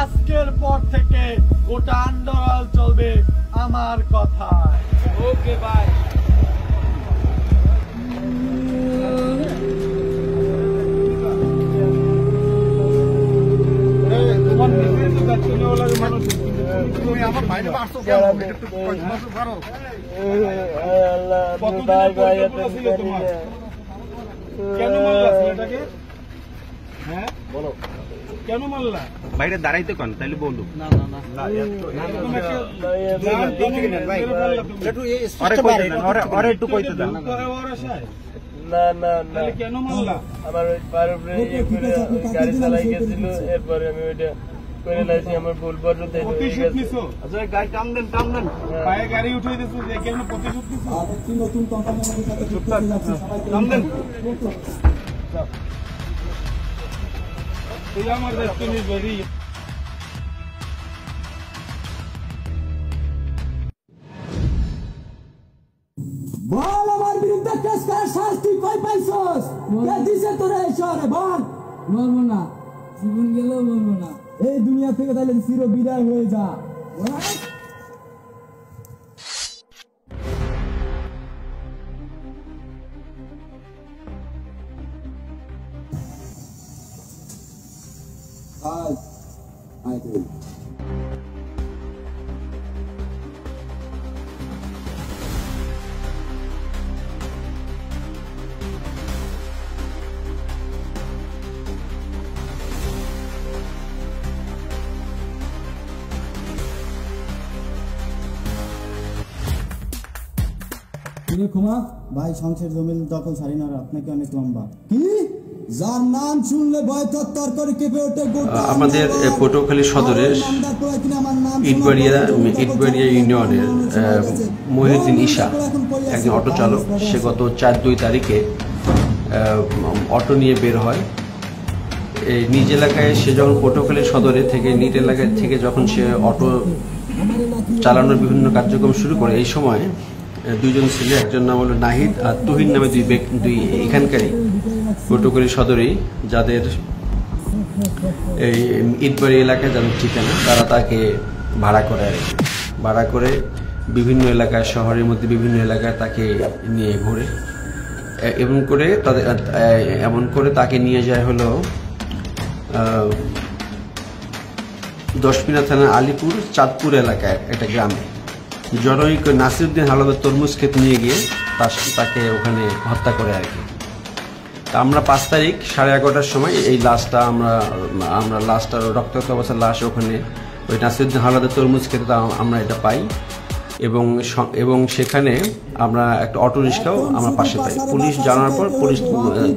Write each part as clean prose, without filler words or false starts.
আজকের পর থেকে গোটা আন্ডারওয়ার্ল্ড চলবে আমার কথায়। Okay bye. কেন মারলা? বাইরে দাঁড়াইতে কন তাইলে বলুক। একটু কইতে দেন। কেন মারলা? আমার গাড়ি চালাই গেছিল, এরপরে আমি ওইটা করে লাইছি, আমার ভুল বর্জতে গাড়ি টান দেন, টান দেন। পায়ে গাড়ি উঠে দিচ্ছে, কেন প্রতিশোধ নিছো? নতুন কোম্পানি আমাদের সাথে যুক্ত হতে যাচ্ছে, সবাইকে টান দেন। তুই আমার দায়িত্ব নিস বেরি। বল আমার বিরুদ্ধে কেস করার সাহস তুই কই পাইছস? কে দিছে তোরে এই শহরে? বল। বলবো না, জীবন গেলেও বলবো না। এই দুনিয়া থেকে তাহলে চির বিদায় হয়ে যা। I do. ক্ষমা ভাই, সংসার জমির দখল ছাড়ি না, আপনাকে অনেক লম্বা। কি যার নাম শুনলে ভয় তত্তর করে কেঁপে ওঠে গোটা আমাদের পটুয়াখালী সদরের ইটবাড়িয়া ইউনিয়নের মহিউদ্দিন ঈশা একজন অটো চালক। সে গত 4-2 তারিখে অটো নিয়ে বের হয়। এই নিজ এলাকায় সে যখন পটুয়াখালী সদরে থেকে নিট এলাকায় থেকে যখন সে অটো চালানোর বিভিন্ন কার্যক্রম শুরু করে, এই সময় দুইজন ছেলে, একজন নাম হলো নাহিদ আর তুহিন নামে দুই এখানকারই পটুয়াখালী সদরেই, যাদের এই ইটবাড়ি এলাকায় যাদের ঠিকানা, তারা তাকে ভাড়া করে আর কি। ভাড়া করে বিভিন্ন এলাকায়, শহরের মধ্যে বিভিন্ন এলাকায় তাকে নিয়ে ঘোরে। এমন করে তাকে নিয়ে যায় হলো দশমিনা থানার আলিপুর চাঁদপুর এলাকায় একটা গ্রামে। জনৈক নাসিরউদ্দিন হাওলাদার তরমুজ ক্ষেত নিয়ে গিয়ে তাকে ওখানে হত্যা করে আর কি। তা আমরা 5 তারিখ 11:30টার সময় এই লাশটা আমরা লাশটা রক্তাক্ত অবস্থার লাশ ওখানে ওই নাসিরউদ্দিন হাওলাদার তরমুজ ক্ষেতে আমরা এটা পাই। এবং সেখানে আমরা একটা অটো রিক্সাও আমরা পাশে পাই। পুলিশ জানার পর পুলিশ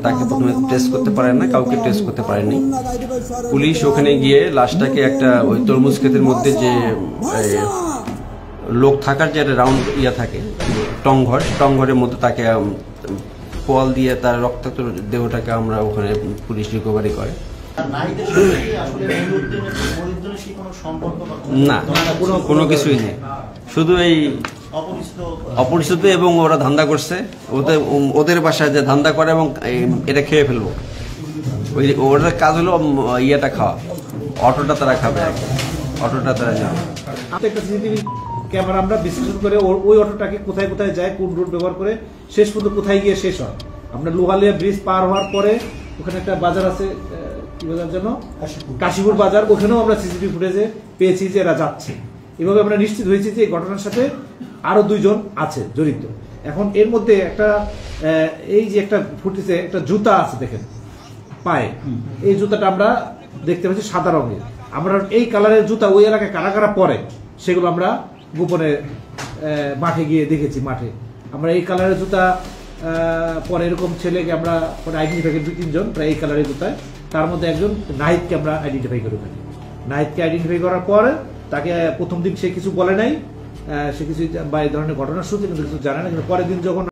তাকে প্রথমে টেস্ট করতে পারে না, কাউকে টেস্ট করতে পারেনি। পুলিশ ওখানে গিয়ে লাশটাকে একটা ওই তরমুজ ক্ষেতের মধ্যে যে লোক থাকার যে একটা রাউন্ড থাকে টংঘরের মধ্যে তাকে পোয়াল দিয়ে তার রক্তাক্ত দেহটাকে আমরা ওখানে পুলিশ রিকভারি করে। না, কোনো কিছুই নেই, শুধু এই অপরিচিত এবং ওরা ধান্দা করছে, ওদের বাসায় যে ধান্দা করে এবং এটা খেয়ে ফেলবো। ওদের কাজ হলো ইয়েটা খাওয়া, অটোটা তারা খাবে আর কি, অটোটা তারা যাবে। ক্যামেরা আমরা বিশ্লেষণ করে ওই অটোটাকে কোথায় কোথায় যায়, কোন রুট ব্যবহার করে শেষ পর্যন্ত কোথায় গিয়ে শেষ হয়। আমরা লোহালিয়া ব্রিজ পার হওয়ার পরে ওখানে একটা বাজার আছে, কি বাজার যেন, কাশীপুর বাজার, ওখানেও আমরা সিসিটিভি ফুটেজে পেয়েছি যে এরা যাচ্ছে। এভাবে আমরা নিশ্চিত হয়েছি যে এই ঘটনার সাথে আরো 2 জন আছে জড়িত। এখন এর মধ্যে একটা এই যে একটা ফুটেজে একটা জুতা আছে দেখেন পায়ে, এই জুতাটা আমরা দেখতে পাচ্ছি সাদা রঙের। আমরা এই কালারের জুতা ওই এলাকায় কারা কারা পরে সেগুলো আমরা গোপনে মাঠে গিয়ে দেখেছি। মাঠে আমরা এই কালারের জুতা পরে এরকম ছেলেকে আমরা আইডেন্টিফাই করি, 2-3 জন প্রায় এই কালারের জুতায়। তার মধ্যে একজন নাহিদকে আমরা আইডেন্টিফাই করে থাকি। নাহিদকে আইডেন্টিফাই করার পরে তাকে প্রথম দিন সে কিছু বলে নাই, সে কিছু বা এই ধরনের ঘটনা শুনছে কিন্তু কিছু জানে না, কিন্তু পরের দিন যখন